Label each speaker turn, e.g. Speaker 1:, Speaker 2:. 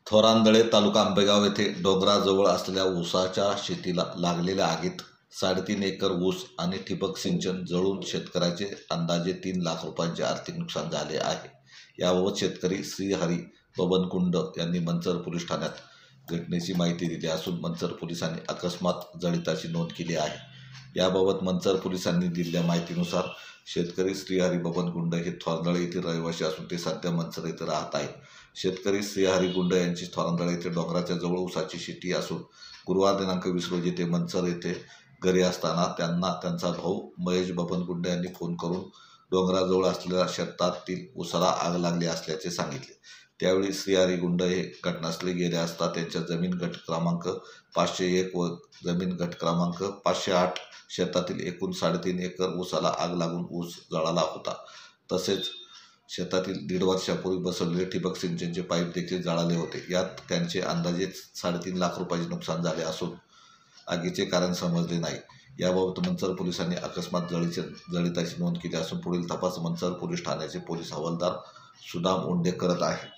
Speaker 1: थोरांदळे तालुका आंबेगाव येथे डोंगराजवळ असलेल्या ऊसाच्या शेतीला लागलेल्या आगीत 3.5 एकर ऊस आणि ठिबक सिंचन जळून शेतकऱ्याचे अंदाजे 3 लाख रुपयांचे आर्थिक नुकसान झाले आहे। याबाबत शेतकरी श्रीहरी बबन कुंड यांनी मंचर पोलीस ठाण्यात घटनेची माहिती दिली असून मंचर पोलिसांनी अकस्मात जळिताची नोंद केली आहे। याबाबत मंचर पोलिसांनी दिलेल्या माहितीनुसार शेतकरी श्रीहरी बबन गुंड हे थोरांदळे येथील रहिवासी असून ते सध्या मंचर येथे राहत आहेत। शेतकरी श्रीहरी गुंड यांची थोरांदळे येथे डोंगराच्या जवळ ऊसाची शेती असून गुरुवार दिनांक 20 रोजी ते मंचर येथे घरी असताना त्यांना त्यांचा भाऊ महेश बबन गुंड यांनी फोन करून डोंगराजवळ असलेल्या शेतातील ऊसाला आग लागली असल्याचे सांगितले। त्यावेळी श्रीहरी गुंड हे घटनास्थळी गेले असता त्यांच्या जमीन गट क्रमांक 501 व जमीन गट क्रमांक 508 शेतातील एकूण 3.5 एकर ऊसाला आग लागून ऊस जळाला होता। तसेच शेतातील 1.5 वर्षापूर्वी बसवलेले ठिबक सिंचनचे पाईप देखील जळाले होते। यात त्यांचे अंदाजे 3.5 लाख रुपयांचे नुकसान झाले असून आगीचे कारण समजले नाही। याबाबत मंचर पोलिसांनी अकस्मात जळिताची नोंद केली असून पुढील तपास मंचर पोलीस ठाण्याचे पोलीस हवालदार सुदाम उंडे करत आहे।